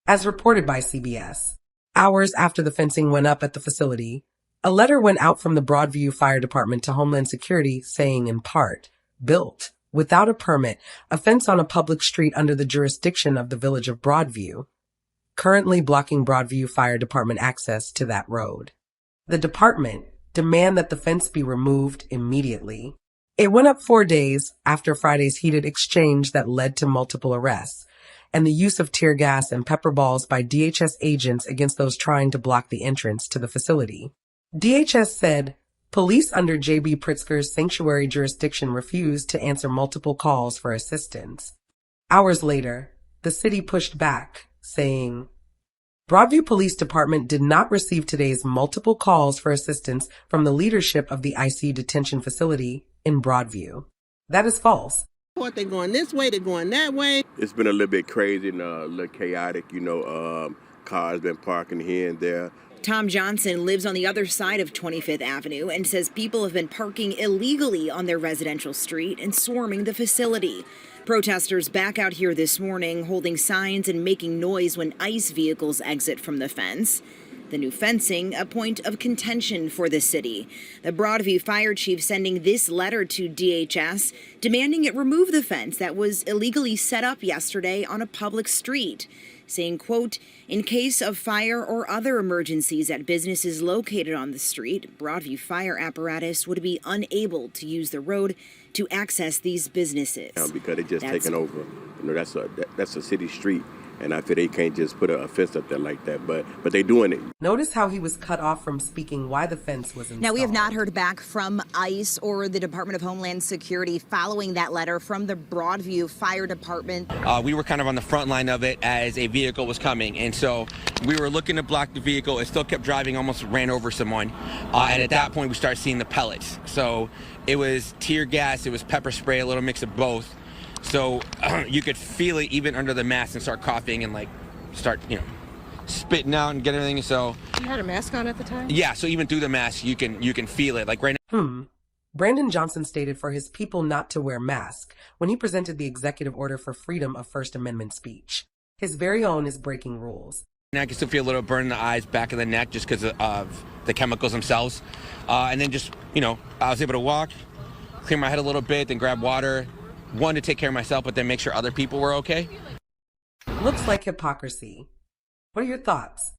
As reported by CBS, hours after the fencing went up at the facility, a letter went out from the Broadview Fire Department to Homeland Security saying, in part, built, without a permit, a fence on a public street under the jurisdiction of the village of Broadview, currently blocking Broadview Fire Department access to that road. The department demand that the fence be removed immediately. It went up 4 days after Friday's heated exchange that led to multiple arrests and the use of tear gas and pepper balls by DHS agents against those trying to block the entrance to the facility. DHS said police under J.B. Pritzker's sanctuary jurisdiction refused to answer multiple calls for assistance. Hours later, the city pushed back, saying, Broadview Police Department did not receive today's multiple calls for assistance from the leadership of the IC detention facility in Broadview. That is false. What, they're going this way, they're going that way. It's been a little bit crazy and a little chaotic, cars been parking here and there. Tom Johnson lives on the other side of 25th Avenue and says people have been parking illegally on their residential street and swarming the facility. Protesters back out here this morning holding signs and making noise when ICE vehicles exit from the fence. The new fencing, a point of contention for the city. The Broadview fire chief sending this letter to DHS demanding it remove the fence that was illegally set up yesterday on a public street, saying, quote, in case of fire or other emergencies at businesses located on the street, Broadview fire apparatus would be unable to use the road to access these businesses. Because they just taken over. That's a city street. And I feel they can't just put a fence up there like that, but they doing it. Notice how he was cut off from speaking why the fence was installed. Now, we have not heard back from ICE or the Department of Homeland Security following that letter from the Broadview Fire Department. We were kind of on the front line of it as a vehicle was coming, and so we were looking to block the vehicle. It still kept driving, almost ran over someone, and at that point we started seeing the pellets. So it was tear gas, it was pepper spray, a little mix of both. So you could feel it even under the mask and start coughing and start, spitting out and get everything. So you had a mask on at the time? Yeah. So even through the mask, you can feel it. Like right now. Brandon Johnson stated for his people not to wear masks when he presented the executive order for freedom of First Amendment speech. His very own is breaking rules. And I can still feel a little burn in the eyes, back of the neck, just because of the chemicals themselves. And then just, I was able to walk, clear my head a little bit, then grab water. One, to take care of myself, but then make sure other people were okay. Looks like hypocrisy. What are your thoughts?